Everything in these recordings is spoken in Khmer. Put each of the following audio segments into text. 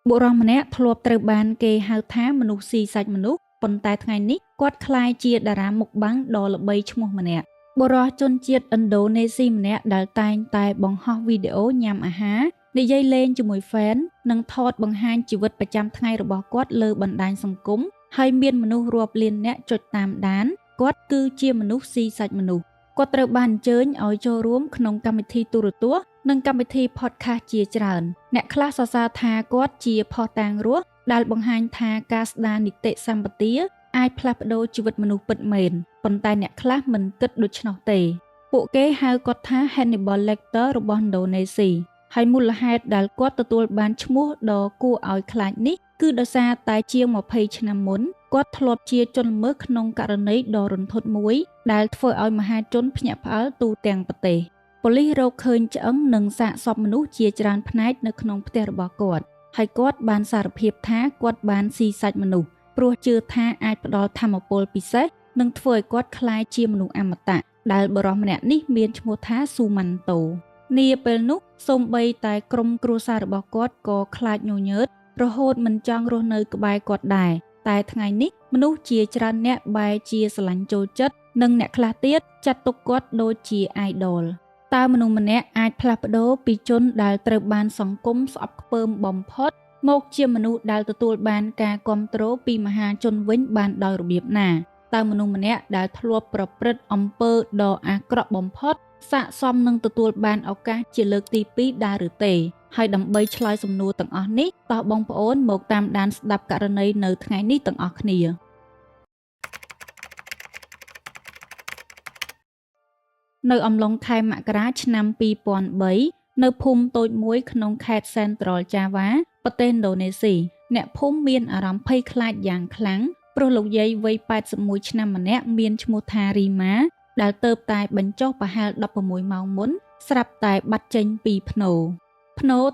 បុរសម្នាក់ធ្លាប់ត្រូវបានគេហៅថាមនុស្សស៊ីសាច់មនុស្សប៉ុន្តែថ្ងៃនេះគាត់ក្លាយជាតារាមុខបាំងដ៏ល្បីឈ្មោះម្នាក់បុរសជនជាតិឥណ្ឌូនេស៊ីម្នាក់ដែលតែងតែបង្ហោះវីដេអូញ៉ាំអាហារនិយាយលេងជាមួយហ្វេននិងថតបង្ហាញជីវិតប្រចាំថ្ងៃរបស់គាត់លើបណ្ដាញសង្គមហើយមានមនុស្សរាប់លានអ្នកចុចតាមដានគាត់គឺជាមនុស្សស៊ីសាច់មនុស្សគាត់ត្រូវបានអញ្ជើញឲ្យចូលរួមក្នុងកម្មវិធីទូរទស្សន៍និងកម្មវិធី podcast ជាច្រើនអ្នកខ្លះសរសើរថាគាត់ជាភស្តុតាងរស់ដែលបង្ហាញថាការស្ដារនីតិសម្បទាអាចផ្លាស់ប្ដូរជីវិតមនុស្សពិតមែនប៉ុន្តែអ្នកខ្លះមិនគិតដូច្នោះទេពួកគេហៅគាត់ថា Hannibal Lecter របស់ឥណ្ឌូនេស៊ីហើយមូលហេតុដែលគាត់ទទួលបានឈ្មោះដ៏គួរឲ្យខ្លាចនេះគឺដោយសារតែជាង20ឆ្នាំមុនគាត់ធ្លាប់ជាជនល្មើសក្នុងករណីដ៏រន្ធត់មួយដែលធ្វើឲ្យមហាជនភ្ញាក់ផ្អើលទូទាំងប្រទេសប៉ូលីសរកឃើញឆ្អឹងនិងសាកសពមនុស្សជាច្រើនផ្នែកនៅក្នុងផ្ទះរបស់គាត់ហើយគាត់បានសារភាពថាគាត់បានស៊ីសាច់មនុស្សព្រោះជឿថាអាចផ្ដល់ថាមពលពិសេសនិងធ្វើឲ្យគាត់ក្លាយជាមនុស្សអមតៈដែលបុរសម្នាក់នេះមានឈ្មោះថាស៊ូម៉ាន់តូនាពេលនោះសូម្បីតែក្រុមគ្រួសាររបស់គាត់ក៏ខ្លាចញញើតរហូតមិនចង់រស់នៅក្បែរគាត់ដែរតែថ្ងៃនេះមនុស្សជាច្រើនអ្នកបែរជាស្រឡាញ់ចូលចិត្តនិងអ្នកខ្លះទៀតចាត់ទុកគាត់ដូចជា idol តើមនុស្សម្នាក់អាចផ្លាស់ប្ដូរពីជនដែលត្រូវបានសង្គមស្អប់ខ្ពើមបំផុតមកជាមនុស្សដែលទទួលបានការគាំទ្រពីមហាជនវិញបានដោយរបៀបណាតើមនុស្សម្នាក់ដែលធ្លាប់ប្រព្រឹត្តអំពើដ៏អាក្រក់បំផុតស័ក្តិសមនឹងទទួលបានឱកាសជាលើកទី2ដែរឬទេហើយដើម្បីឆ្លើយសំណួរទាំងអស់នេះតោះបងប្អូនមកតាមដានស្ដាប់ករណីនៅថ្ងៃនេះទាំងអស់គ្នានៅអំឡុងខែមករាឆ្នាំ2003នៅភូមិតូចមួយក្នុងខេត្ត Central Java ប្រទេសឥណ្ឌូនេស៊ីអ្នកភូមិមានអារម្មណ៍ភ័យខ្លាចយ៉ាងខ្លាំងព្រោះលោកយាយវ័យ81ឆ្នាំម្នាក់មានឈ្មោះថារីម៉ាដែលទៅតែបញ្ចុះប្រហែល16ម៉ោងមុនស្រាប់តែបាត់ចេញពីភ្នូរ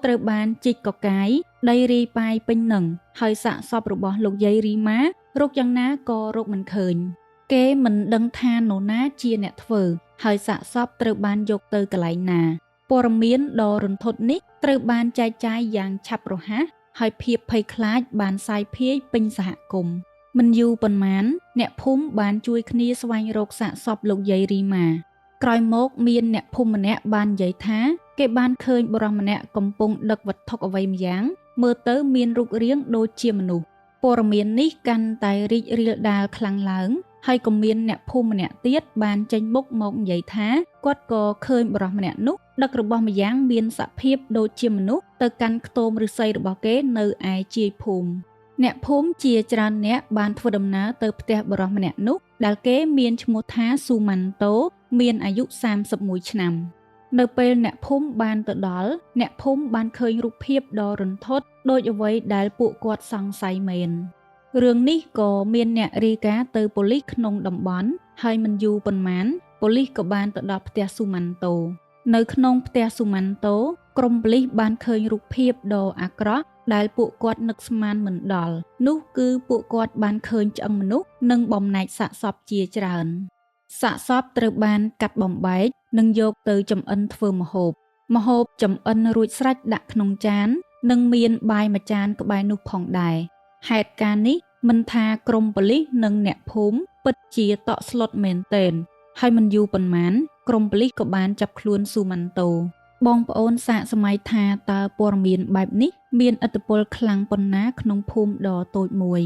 ត្រូវបានជីកកកាយដីរីប៉ាយពេញនឹងហើយសាកសពរបស់លោកយាយរីម៉ារកយ៉ាងណាក៏រកមិនឃើញគេមិនដឹងថានរណាជាអ្នកធ្វើហើយសាកសពត្រូវបានយកទៅកន្លែងណាព័ត៌មានដ៏រន្ធត់នេះត្រូវបានចែកចាយយ៉ាងឆាប់រហ័សហើយភាពភ័យខ្លាចបានសាយភាយពេញសហគមន៍មិនយូរប៉ុន្មានអ្នកភូមិបានជួយគ្នាស្វែងរកសាកសពលោកយាយរីម៉ាក្រោយមកមានអ្នកភូមិម្នាក់បាននិយាយថាគេបានឃើញបុរសម្នាក់កំពុងដឹកវត្ថុអ្វីម្យ៉ាងមើលទៅមានរូបរាងដូចជាមនុស្សព័ត៌មាននេះកាន់តែរីករាលដាលខ្លាំងឡើងហើយក៏មានអ្នកភូមិម្នាក់ទៀតបានចេញមុខមកនិយាយថាគាត់ក៏ឃើញបុរសម្នាក់នោះដឹករបស់ម្យ៉ាងមានសភាពដូចជាមនុស្សទៅកាន់ខ្ទមឫស្សីរបស់គេនៅឯជាយភូមិអ្នកភូមិជាច្រើនអ្នកបានធ្វើដំណើរទៅផ្ទះបុរសម្នាក់នោះដែលគេមានឈ្មោះថាស៊ូម៉ាន់តូមានអាយុ31ឆ្នាំនៅពេលអ្នកភូមិបានទៅដល់អ្នកភូមិបានឃើញរូបភាពដ៏រន្ធត់ដូចអ្វីដែលពួកគាត់សង្ស័យមែនរឿងនេះក៏មានអ្នករាយការណ៍ទៅប៉ូលីសក្នុងតំបន់ហើយមិនយូរប៉ុន្មានប៉ូលីសក៏បានទៅដល់ផ្ទះស៊ូម៉ាន់តូនៅក្នុងផ្ទះស៊ូម៉ាន់តូក្រុមប៉ូលីសបានឃើញរូបភាពដ៏អាក្រក់ដែលពួកគាត់នឹកស្មានមិនដល់នោះគឺពួកគាត់បានឃើញឆ្អឹងមនុស្សនិងបំណែកសាកសពជាច្រើនសាកសពត្រូវបានកាត់បំបែកនិងយកទៅចម្អិនធ្វើម្ហូបចម្អិនរួចស្រេចដាក់ក្នុងចាននិងមានបាយមួយចានក្បែរនោះផងដែរហេតុការណ៍នេះមិនថាក្រុមប៉ូលីសនិងអ្នកភូមិពិតជាតក់ស្លុតមែនទែនហើយមិនយូរប៉ុន្មានក្រុមប៉ូលីសក៏បានចាប់ខ្លួនស៊ូម៉ាន់តូបងប្អូនសាកសម័យថាតើព័ត៌មានបែបនេះមានឥទ្ធិពលខ្លាំងប៉ុណ្ណាក្នុងភូមិដ៏តូចមួយ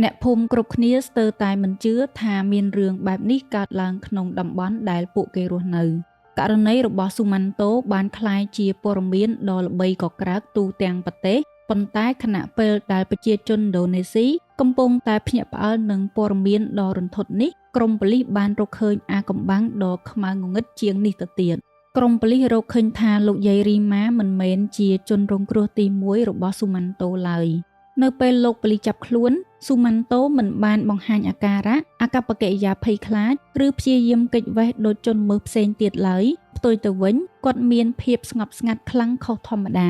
អ្នកភូមិគ្រប់គ្នាស្ទើរតែមិនជឿថាមានរឿងបែបនេះកើតឡើងក្នុងតំបន់ដែលពួកគេរស់នៅករណីរបស់ស៊ូម៉ាន់តូបានក្លាយជាព័ត៌មានដ៏ល្បីកក្រើកទូទាំងប្រទេសប៉ុន្តែខណៈពេលដែលប្រជាជនឥណ្ឌូនេស៊ីកំពុងតែភ្ញាក់ផ្អើលនឹងព័ត៌មានដ៏រន្ធត់នេះក្រុមប៉ូលីសបានរកឃើញអាថ៌កំបាំងដ៏ខ្មៅងងឹតជាងនេះទៅទៀតក្រុមប៉ូលីសរកឃើញថាលោកយាយរីម៉ាមិនមែនជាជនរងគ្រោះទី1របស់ស៊ូម៉ាន់តូឡើយនៅពេលលោកប៉ូលីសចាប់ខ្លួនស៊ូម៉ាន់តូមិនបានបង្ហាញអាការៈអាកប្បកិរិយាភ័យខ្លាចឬព្យាយាមគេចវេះដូចជនល្មើសផ្សេងទៀតឡើយផ្ទុយទៅវិញគាត់មានភាពស្ងប់ស្ងាត់ខ្លាំងខុសធម្មតា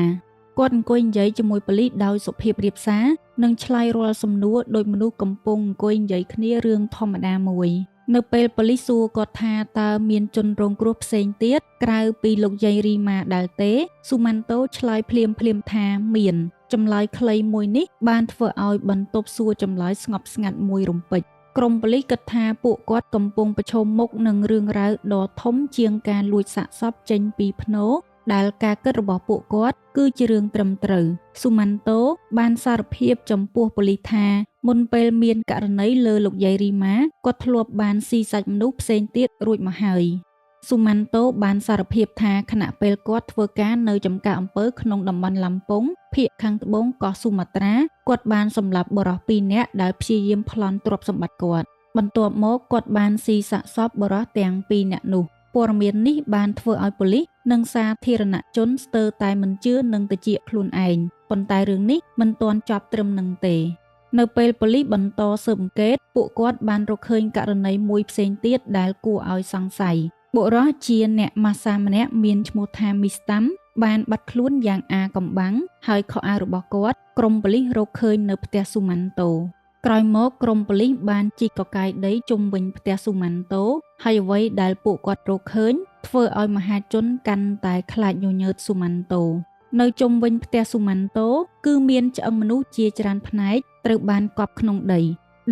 គាត់អង្គុយនិយាយជាមួយប៉ូលីសដោយសុភាពរាបសារនិងឆ្លើយរាល់សំណួរដោយមនុស្សកំពុងអង្គុយនិយាយគ្នារឿងធម្មតាមួយនៅពេលប៉ូលីសសួរគាត់ថាតើមានជនរងគ្រោះផ្សេងទៀតក្រៅពីលោកយាយរីម៉ាដែរទេស៊ូម៉ាន់តូឆ្លើយភ្លាមថាមាន ចម្លើយខ្លីមួយនេះបានធ្វើឲ្យបន្ទប់សួរចម្លើយស្ងប់ស្ងាត់មួយរំពេចក្រុមប៉ូលីសគិតថាពួកគាត់កំពុងប្រឈមមុខនឹងរឿងរ៉ាវដ៏ធំជាងការលួចសាកសពចេញពីភ្នូរដែលការគិតរបស់ពួកគាត់គឺជារឿងត្រឹមត្រូវស៊ូម៉ាន់តូបានសារភាពចំពោះប៉ូលីសថាមុនពេលមានករណីលើលោកយាយរីម៉ាគាត់ធ្លាប់បានស៊ីសាច់មនុស្សផ្សេងទៀតរួចមកហើយស៊ូម៉ាន់តូបានសារភាពថាខណៈពេលគាត់ធ្វើការនៅចំការអំពើក្នុងតំបន់ឡាំពុងភាគខាងត្បូងកោះស៊ូម៉ាត្រាគាត់បានសម្លាប់បុរស2នាក់ដែលព្យាយាមប្លន់ទ្រព្យសម្បត្តិគាត់បន្ទាប់មកគាត់បានស៊ីសាកសពបុរសទាំង2នាក់នោះព័ត៌មាននេះបានធ្វើឲ្យប៉ូលីសនិងសាធារណជនស្ទើរតែមិនជឿនឹងតិចខ្លួនឯងប៉ុន្តែរឿងនេះមិនទាន់ចប់ត្រឹមនឹងទេនៅពេលប៉ូលីសបន្តស៊ើបអង្កេតពួកគាត់បានរកឃើញករណីមួយផ្សេងទៀតដែលគួរឲ្យសង្ស័យបុរសជាអ្នកម៉ាស្សាម្នាក់មានឈ្មោះថាមីស្តាំបានបាត់ខ្លួនយ៉ាងអាកំបាំងហើយខោអាវរបស់គាត់ក្រុមប៉ូលីសរកឃើញនៅផ្ទះស៊ូម៉ាន់តូក្រោយមកក្រុមប៉ូលីសបានជីកកកាយដីជុំវិញផ្ទះស៊ូម៉ាន់តូហើយអ្វីដែលពួកគាត់រកឃើញធ្វើឲ្យមហាជនកាន់តែខ្លាចញញើតស៊ូម៉ាន់តូនៅជុំវិញផ្ទះស៊ូម៉ាន់តូគឺមានឆ្អឹងមនុស្សជាច្រើនផ្នែកត្រូវបានកប់ក្នុងដី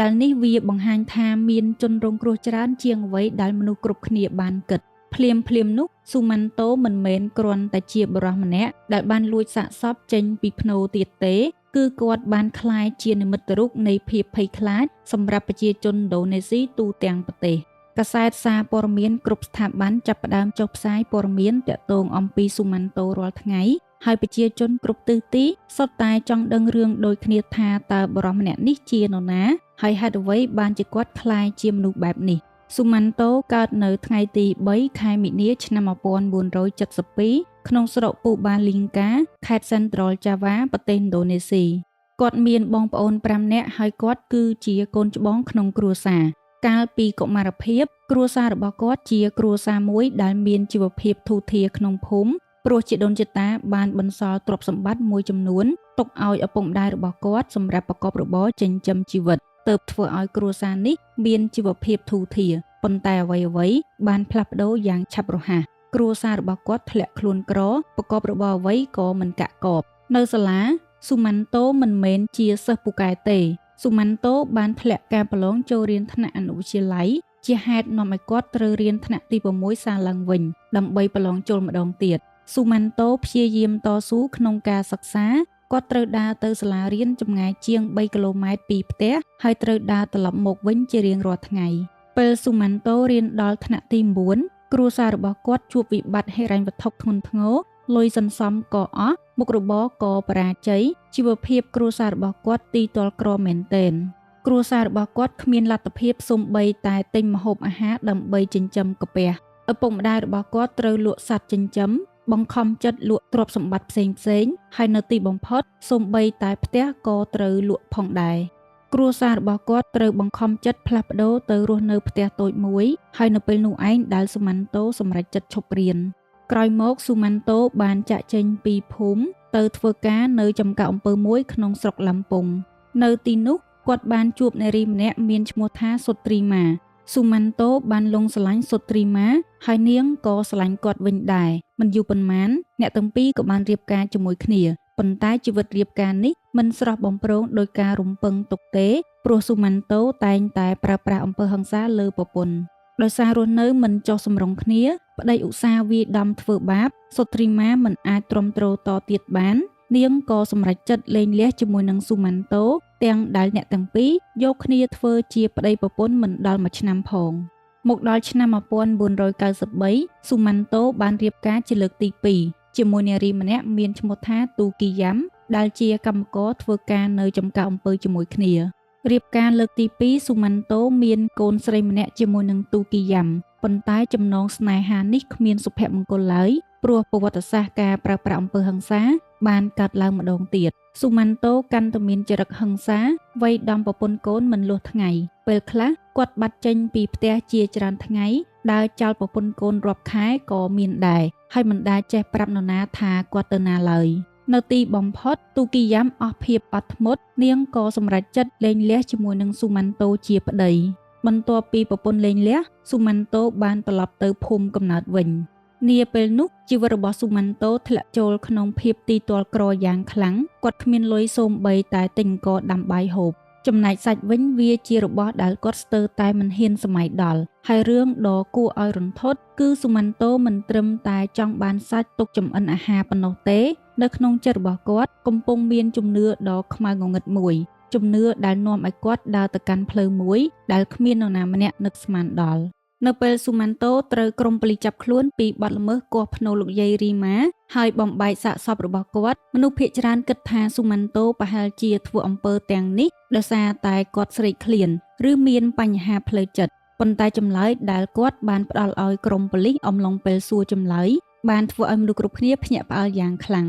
ដែលនេះវាបង្ហាញថាមានជនរងគ្រោះច្រើនជាងអ្វីដែលមនុស្សគ្រប់គ្នាបានគិតភ្លាមនោះស៊ូម៉ាន់តូមិនមែនគ្រាន់តែជាបុរសម្នាក់ដែលបានលួចសាកសពចេញពីភ្នូរទៀតទេគឺគាត់បានក្លាយជានិមិត្តរូបនៃភាពភ័យខ្លាចសម្រាប់ប្រជាជនឥណ្ឌូនេស៊ីទូទាំងប្រទេសកាសែតសារព័ត៌មានគ្រប់ស្ថាប័នចាប់ផ្ដើមចុះផ្សាយព័ត៌មានទាក់ទងអំពីស៊ូម៉ាន់តូរាល់ថ្ងៃហើយប្រជាជនគ្រប់ទិសទីសុទ្ធតែចង់ដឹងរឿងដូចគ្នាថាតើបុរសម្នាក់នេះជានរណាហើយហេតុអ្វីបានជាគាត់ក្លាយជាមនុស្សបែបនេះស៊ូម៉ាន់តូកើតនៅថ្ងៃទី3ខែមីនាឆ្នាំ1972ក្នុងស្រុកពូបាលីងកាខេត្ត Central Java ប្រទេសឥណ្ឌូនេស៊ីគាត់មានបងប្អូន5នាក់ហើយគាត់គឺជាកូនច្បងក្នុងគ្រួសារកាលពីកុមារភាពគ្រួសាររបស់គាត់ជាគ្រួសារមួយដែលមានជីវភាពធូរធារក្នុងភូមិព្រោះជីដូនជីតាបានបន្សល់ទ្រព្យសម្បត្តិមួយចំនួនទុកឲ្យឪពុកម្ដាយរបស់គាត់សម្រាប់ប្រកបរបរចិញ្ចឹមជីវិតទើបធ្វើឲ្យគ្រួសារនេះមានជីវភាពធូរធារប៉ុន្តែអ្វីបានផ្លាស់ប្ដូរយ៉ាងឆាប់រហ័សគ្រួសាររបស់គាត់ធ្លាក់ខ្លួនក្រប្រកបរបរអ្វីក៏មិនកាក់កបនៅសាលាស៊ូម៉ាន់តូមិនមែនជាសិស្សពូកែទេស៊ូម៉ាន់តូបានធ្លាក់ការប្រឡងចូលរៀនថ្នាក់អនុវិទ្យាល័យជាហេតុនាំឲ្យគាត់ត្រូវរៀនថ្នាក់ទី6សាឡើងវិញដើម្បីប្រឡងចូលម្ដងទៀតស៊ូម៉ាន់តូព្យាយាមតស៊ូក្នុងការសិក្សាគាត់ត្រូវដើរទៅសាលារៀនចម្ងាយជាង3គីឡូម៉ែត្រពីផ្ទះហើយត្រូវដើរត្រឡប់មកវិញជារៀងរាល់ថ្ងៃពេលស៊ូម៉ាន់តូរៀនដល់ថ្នាក់ទី9គ្រួសាររបស់គាត់ជួបវិបត្តិហិរញ្ញវត្ថុធ្ងន់ធ្ងរលុយសន្សំក៏អស់មុខរបរក៏បរាជ័យជីវភាពគ្រួសាររបស់គាត់ទីទល់ក្រមែនទែនគ្រួសាររបស់គាត់គ្មានលទ្ធភាពសូម្បីតែទិញម្ហូបអាហារដើម្បីចិញ្ចឹមកាពះឪពុកម្ដាយរបស់គាត់ត្រូវលក់សត្វចិញ្ចឹមបង្ខំចិត្តលក់ទ្រព្យសម្បត្តិផ្សេងហើយនៅទីបំផុតសូម្បីតែផ្ទះក៏ត្រូវលក់ផងដែរគ្រួសាររបស់គាត់ត្រូវបង្ខំចិត្តផ្លាស់ប្ដូរទៅរស់នៅផ្ទះតូចមួយហើយនៅពេលនោះឯងដែលស៊ូម៉ាន់តូសម្រេចចិត្តឈប់រៀនក្រោយមកស៊ូម៉ាន់តូបានចាក់ចេញពីភូមិទៅធ្វើការនៅចំការអំពើមួយក្នុងស្រុកឡាំពុងនៅទីនោះគាត់បានជួបនារីម្នាក់មានឈ្មោះថាសុត្រីម៉ាស៊ូម៉ាន់តូបានលងស្រឡាញ់សុត្រីម៉ាហើយនាងក៏ស្រឡាញ់គាត់វិញដែរមិនយូរប៉ុន្មានអ្នកទាំងពីរក៏បានរៀបការជាមួយគ្នាប៉ុន្តែជីវិតរៀបការនេះមិនស្រស់បំព្រងដោយការរំពឹងទុកទេព្រោះស៊ូម៉ាន់តូតែងតែប្រើប្រាស់អំពើហិង្សាលើប្រពន្ធដោយសាររស់នៅមិនចុះសម្រុងគ្នាប្តីឧស្សាហ៍វាយដំធ្វើបាបសុត្រីម៉ាមិនអាចទ្រាំទ្រតទៀតបាននាងក៏សម្រេចចិត្តលែងលះជាមួយនឹងស៊ូម៉ាន់តូទាំងដែលអ្នកទាំងពីរយកគ្នាធ្វើជាប្តីប្រពន្ធមិនដល់1ឆ្នាំផងមកដល់ឆ្នាំ1993ស៊ូម៉ាន់តូបានរៀបការជាលើកទី2ជាមួយនារីម្នាក់មានឈ្មោះថាទូគីយ៉ាំដែលជាកម្មករធ្វើការនៅចំការអំពើជាមួយគ្នារៀបការលើកទី2ស៊ូម៉ាន់តូមានកូនស្រីម្នាក់ជាមួយនឹងទូគីយ៉ាំប៉ុន្តែចំណងស្នេហានេះគ្មានសុភមង្គលឡើយព្រោះប្រវត្តិសាស្ត្រការប្រើប្រាស់អំពើហិង្សាបានកាត់ឡើងម្ដងទៀតស៊ូម៉ាន់តូកាន់តែមានចរិតហិង្សាវាយដំប្រពន្ធកូនមិនលុះថ្ងៃពេលខ្លះគាត់បាត់ចេញពីផ្ទះជាច្រើនថ្ងៃដើរចោលប្រពន្ធកូនរាប់ខែក៏មានដែរហើយមិនដែលចេះប្រាប់នរណាថាគាត់ទៅណាឡើយនៅទីបំផុតទូគីយ៉ាំអស់ភាពអត់ធ្មត់នាងក៏សម្រេចចិត្តលែងលះជាមួយនឹងស៊ូម៉ាន់តូជាប្តីបន្ទាប់ពីប្រពន្ធលែងលះស៊ូម៉ាន់តូបានត្រឡប់ទៅភូមិកំណើតវិញ នាពេលនោះជីវិតរបស់ស៊ូម៉ាន់តូធ្លាក់ចូលក្នុងភាពទីទាល់ក្រយ៉ាងខ្លាំងគាត់គ្មានលុយសូម្បីតែទិញអង្គដាំបាយហូបចំណែកសាច់វិញវាជារបស់ដែលគាត់ស្ទើរតែមិនហ៊ានសម័យដល់ហើយរឿងដ៏គួរឲ្យរន្ធត់គឺស៊ូម៉ាន់តូមិនត្រឹមតែចង់បានសាច់ទុកចម្អិនអាហារប៉ុណ្ណោះទេនៅក្នុងចិត្តរបស់គាត់កំពុងមានជំនឿដ៏ខ្មៅងងឹតមួយជំនឿដែលនាំឲ្យគាត់ដើរទៅកាន់ផ្លូវមួយដែលគ្មាននរណាម្នាក់នឹកស្មានដល់នៅពេលស៊ូម៉ាន់តូត្រូវក្រុមប៉ូលីសចាប់ខ្លួនពីបទល្មើសគាស់ភ្នូរលោកយាយរីម៉ាហើយបំបែកសាកសពរបស់គាត់មនុស្សភាគច្រើនគិតថាស៊ូម៉ាន់តូប្រហែលជាធ្វើអំពើទាំងនេះដោយសារតែគាត់ស្រេកឃ្លានឬមានបញ្ហាផ្លូវចិត្តប៉ុន្តែចម្លើយដែលគាត់បានផ្ដល់ឲ្យក្រុមប៉ូលីសអំឡុងពេលសួរចម្លើយបានធ្វើឲ្យមនុស្សគ្រប់គ្នាភ្ញាក់ផ្អើលយ៉ាងខ្លាំង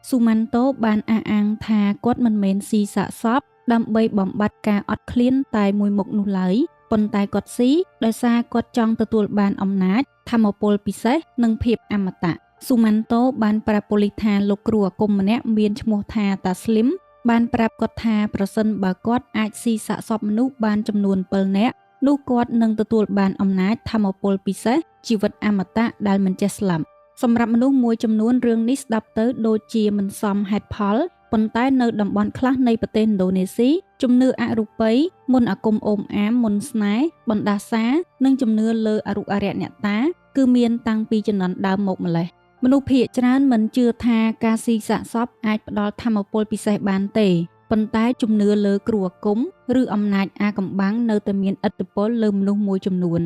ស៊ូម៉ាន់តូបានអះអាងថាគាត់មិនមែនស៊ីសាកសពដើម្បីបំបត្តិការអត់ឃ្លានតែមួយមុខនោះឡើយប៉ុន្តែគាត់ស៊ីដោយសារគាត់ចង់ទទួលបានអំណាចថាមពលពិសេសនិងភាពអមតៈស៊ូម៉ាន់តូបានប្រាប់ប៉ូលីសថាលោកគ្រូអាគមម្នាក់មានឈ្មោះថាតាស្លីមបានប្រាប់គាត់ថាប្រសិនបើគាត់អាចស៊ីសាកសពមនុស្សបានចំនួន7នាក់នោះគាត់នឹងទទួលបានអំណាចថាមពលពិសេសជីវិតអមតៈដែលមិនចេះស្លាប់សម្រាប់មនុស្សមួយចំនួនរឿងនេះស្ដាប់ទៅដូចជាមិនសមហេតុផលប៉ុន្តែនៅតំបន់ខ្លះនៃប្រទេសឥណ្ឌូនេស៊ីជំនឿអរូបីមន្តអាគមអូមអាមមន្តស្នេហ៍បណ្ដាសានិងជំនឿលើអរុអរិយអ្នកតាគឺមានតាំងពីជំនាន់ដើមមកម្ល៉េះមនុស្សភាគច្រើនមិនជឿថាការស៊ីសាកសពអាចផ្ដល់ថាមពលពិសេសបានទេប៉ុន្តែជំនឿលើគ្រូអាគមឬអំណាចអាកំបាំងនៅតែមានឥទ្ធិពលលើមនុស្សមួយចំនួន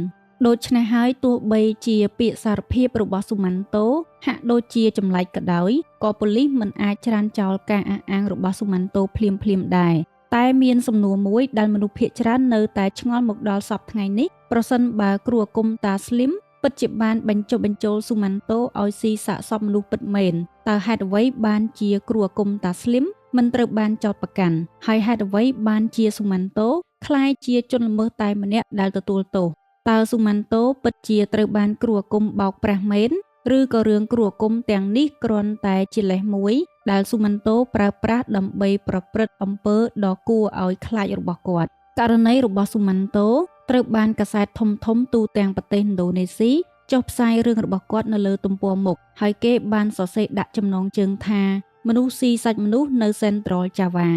ដូច្នេះហើយទោះបីជាពាក្យសារភាពរបស់ស៊ូម៉ាន់តូហាក់ដូចជាចម្លែកក៏ដោយក៏ប៉ូលីសមិនអាចច្រានចោលការអះអាងរបស់ស៊ូម៉ាន់តូភ្លាមដែរតែមានសំណួរមួយដែលមនុស្សភាគច្រើននៅតែឆ្ងល់មកដល់សព្វថ្ងៃនេះប្រសិនបើគ្រូអាគមតាស្លីមពិតជាបានបញ្ចុះបញ្ចូលស៊ូម៉ាន់តូឲ្យស៊ីសាកសពមនុស្សពិតមែនតើហេតុអ្វីបានជាគ្រូអាគមតាស្លីមមិនត្រូវបានចោទប្រកាន់ហើយហេតុអ្វីបានជាស៊ូម៉ាន់តូក្លាយជាជនល្មើសតែម្នាក់ដែលទទួលទោសតើស៊ូម៉ាន់តូពិតជាត្រូវបានគ្រូអាគមបោកប្រាស់មែនឬក៏រឿងគ្រូអាគមទាំងនេះគ្រាន់តែជាលេសមួយដែលស៊ូម៉ាន់តូប្រើប្រាស់ដើម្បីប្រព្រឹត្តអំពើដ៏គួរឲ្យខ្លាចរបស់គាត់ករណីរបស់ស៊ូម៉ាន់តូត្រូវបានកាសែតធំទូទាំងប្រទេសឥណ្ឌូនេស៊ីចុះផ្សាយរឿងរបស់គាត់នៅលើទំព័រមុខហើយគេបានសរសេរដាក់ចំណងជើងថាមនុស្សស៊ីសាច់មនុស្សនៅ Central Java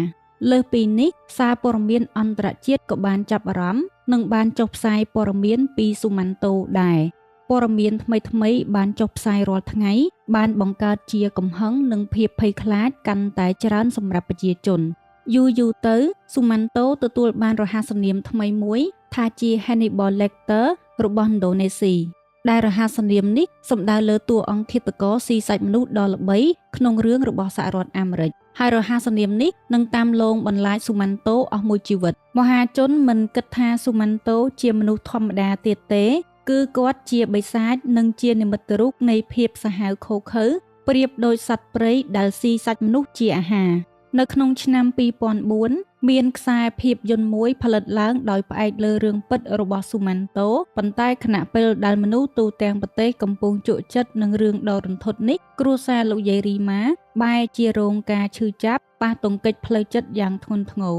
លើសពីនេះសារព័ត៌មានអន្តរជាតិក៏បានចាប់អារម្មណ៍និងបានចុះផ្សាយព័ត៌មានពីស៊ូម៉ាន់តូដែរព័ត៌មានថ្មីបានចុះផ្សាយរាល់ថ្ងៃបានបង្កើតជាកំហឹងនិងភាពភ័យខ្លាចកាន់តែច្រើនសម្រាប់ប្រជាជនយូរទៅស៊ូម៉ាន់តូទទួលបានរហស្សនាមថ្មីមួយថាជា Hannibal Lecter របស់ឥណ្ឌូនេស៊ីដែលរហស្សនាមនេះសំដៅលើតួអង្គឃាតករស៊ីសាច់មនុស្សដ៏ល្បីក្នុងរឿងរបស់សហរដ្ឋអាមេរិកហើយរហស្សនាមនេះនឹងតាមលងបន្លាចស៊ូម៉ាន់តូអស់មួយជីវិតមហាជនមិនគិតថាស៊ូម៉ាន់តូជាមនុស្សធម្មតាទៀតទេគឺគាត់ជាបិសាចនិងជានិមិត្តរូបនៃភាពសាហាវឃោរឃៅប្រៀបដូចសត្វព្រៃដែលស៊ីសាច់មនុស្សជាអាហារនៅក្នុងឆ្នាំ2004មានខ្សែភាពយន្តមួយផលិតឡើងដោយផ្អែកលើរឿងពិតរបស់ស៊ូម៉ាន់តូប៉ុន្តែខណៈពេលដែលមនុស្សទូទាំងប្រទេសកំពុងជក់ចិត្តនឹងរឿងដ៏រន្ធត់នេះគ្រួសារលោកយាយរីម៉ាបែរជារងការឈឺចាប់ប៉ះទង្គិចផ្លូវចិត្តយ៉ាងធ្ងន់ធ្ងរ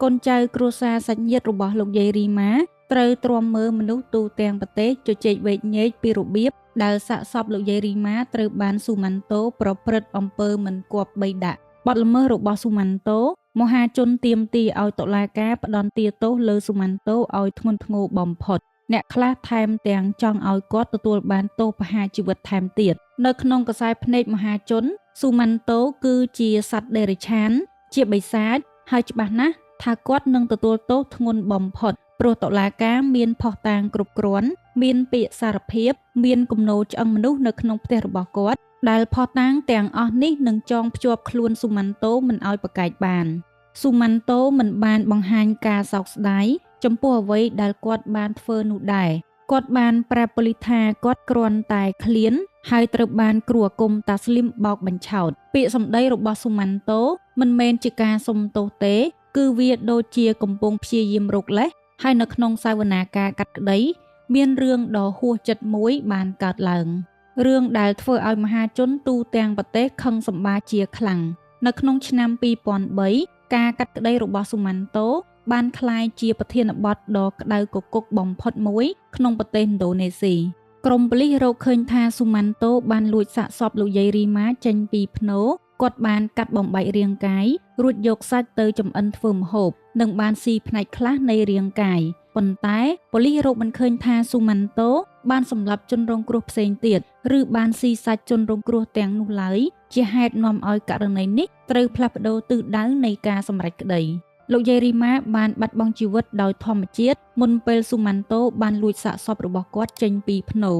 កូនចៅគ្រួសារសាច់ញាតិរបស់លោកយាយរីម៉ាត្រូវទ្រាំមើលមនុស្សទូទាំងប្រទេសជជែកវែកញែកពីរបៀបដែលសាកសពលោកយាយរីម៉ាត្រូវបានស៊ូម៉ាន់តូប្រព្រឹត្តអំពើមិនគប្បីដាក់បទល្មើសរបស់ស៊ូម៉ាន់តូមហាជនទាមទារឲ្យតុលាការផ្តន្ទាទោសលើស៊ូម៉ាន់តូឲ្យធ្ងន់ធ្ងរបំផុតអ្នកខ្លះថែមទាំងចង់ឲ្យគាត់ទទួលបានទោសប្រហារជីវិតថែមទៀតនៅក្នុងខ្សែភ្នែកមហាជនស៊ូម៉ាន់តូគឺជាសត្វដេរឆានជាបិសាចហើយច្បាស់ណាស់ថាគាត់នឹងទទួលទោសធ្ងន់បំផុតព្រោះតុលាការមានភស្តុតាងគ្រប់គ្រាន់មានពាក្យសារភាពមានគំនោឆ្អឹងមនុស្សនៅក្នុងផ្ទះរបស់គាត់ដែលភស្តុតាងទាំងអស់នេះនឹងចងភ្ជាប់ខ្លួនស៊ូម៉ាន់តូមិនឲ្យប្រកែកបានស៊ូម៉ាន់តូមិនបានបង្ហាញការសោកស្ដាយចំពោះអ្វីដែលគាត់បានធ្វើនោះដែរគាត់បានប្រាប់ប៉ូលីសថាគាត់គ្រាន់តែឃ្លានហើយត្រូវបានគ្រូអាគមតាស្លីមបោកបញ្ឆោតពាក្យសម្ដីរបស់ស៊ូម៉ាន់តូមិនមែនជាការសុំទោសទេគឺវាដូចជាកំពុងព្យាយាមរកលេសហើយនៅក្នុងសាវនាការកាត់ក្តីមានរឿងដ៏ហួសចិត្តមួយបានកើតឡើងរឿងដែលធ្វើឲ្យមហាជនទូទាំងប្រទេសខឹងសម្បាជាខ្លាំងនៅក្នុងឆ្នាំ2003ការកាត់ក្តីរបស់ស៊ូម៉ាន់តូបានក្លាយជាប្រធានបទដ៏ក្តៅគគុកបំផុតមួយក្នុងប្រទេសឥណ្ឌូនេស៊ី ក្រុមប៉ូលីសរកឃើញថាស៊ូម៉ាន់តូបានលួចសាកសពលោកយាយរីម៉ាចេញពីភ្នូគាត់បានកាត់បំបែករាងកាយរួចយកសាច់ទៅចម្អិនធ្វើម្ហូបនិងបានស៊ីផ្នែកខ្លះនៃរាងកាយប៉ុន្តែប៉ូលីសរកមិនឃើញថាស៊ូម៉ាន់តូបានសម្លាប់ជនរងគ្រោះផ្សេងទៀតឬបានស៊ីសាច់ជនរងគ្រោះទាំងនោះឡើយជាហេតុនាំឲ្យករណីនេះត្រូវផ្លាស់ប្ដូរទិសដៅនៃការសម្រេចក្តីលោកយាយរីម៉ាបានបាត់បង់ជីវិតដោយធម្មជាតិមុនពេលស៊ូម៉ាន់តូបានលួចសាកសពរបស់គាត់ចេញពីភ្នូ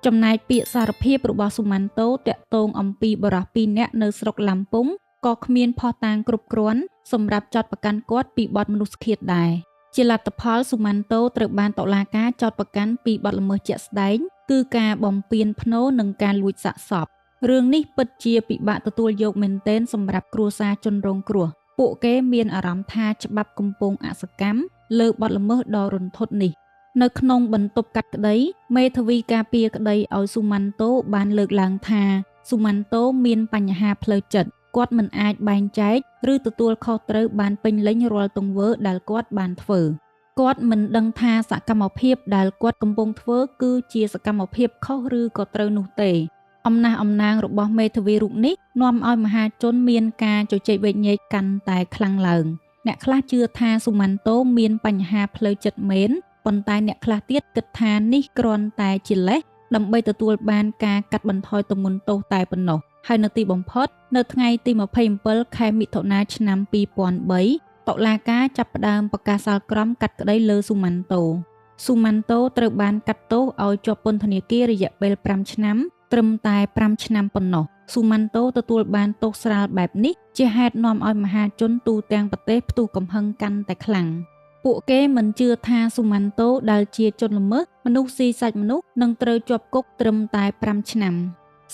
ចំណែកពាក្យសារភាពរបស់ស៊ូម៉ាន់តូតាក់ទងអំពីបរិសុទ្ធ2នាក់នៅស្រុកឡាំពុងក៏គ្មានភស្តុតាងគ្រប់គ្រាន់សម្រាប់ចាត់ប្រកាន់គាត់ពីបទមនុស្សឃាតដែរជាលទ្ធផលស៊ូម៉ាន់តូត្រូវបានតុលាការចោទប្រកាន់ពីបទល្មើសជាក់ស្ដែងគឺការបំពានភ្នូនិងការលួចសាកសពរឿងនេះពិតជាពិបាកទទួលយកមែនទែនសម្រាប់គ្រួសារជនរងគ្រោះពួកគេមានអារម្មណ៍ថាច្បាប់កំពុងអសកម្មលើបទល្មើសដ៏រន្ធត់នេះនៅក្នុងបន្ទប់កាត់ក្តីមេធាវីការពារក្តីឲ្យស៊ូម៉ាន់តូបានលើកឡើងថាស៊ូម៉ាន់តូមានបញ្ហាផ្លូវចិត្តគាត់មិនអាចបែងចែកឬទទួលខុសត្រូវបានពេញលេញរាល់ទង្វើដែលគាត់បានធ្វើគាត់មិនដឹងថាសកម្មភាពដែលគាត់កំពុងធ្វើគឺជាសកម្មភាពខុសឬក៏ត្រូវនោះទេអំណះអំណាងរបស់មេធាវីរូបនេះនាំឲ្យមហាជនមានការជជែកវែកញែកកាន់តែខ្លាំងឡើងអ្នកខ្លះជឿថាស៊ូម៉ាន់តូមានបញ្ហាផ្លូវចិត្តមែនប៉ុន្តែអ្នកខ្លះទៀតគិតថានេះគ្រាន់តែជាលេសដើម្បីទទួលបានការកាត់បន្ថយទម្ងន់ទោសតែប៉ុណ្ណោះហើយនៅទីបំផុតនៅថ្ងៃទី27ខែមិថុនាឆ្នាំ2003តុលាការចាប់ផ្ដើមប្រកាសសាលក្រមកាត់ក្តីលើស៊ូម៉ាន់តូត្រូវបានកាត់ទោសឲ្យជាប់ពន្ធនាគាររយៈពេល5ឆ្នាំត្រឹមតែ5ឆ្នាំប៉ុណ្ណោះស៊ូម៉ាន់តូទទួលបានទោសស្រាលបែបនេះជាហេតុនាំឲ្យមហាជនទូទាំងប្រទេសផ្ទុះកំហឹងកាន់តែខ្លាំងពួកគេមិនជឿថាស៊ូម៉ាន់តូដែលជាជនល្មើសមនុស្សស៊ីសាច់មនុស្សនឹងត្រូវជាប់គុកត្រឹមតែ5ឆ្នាំ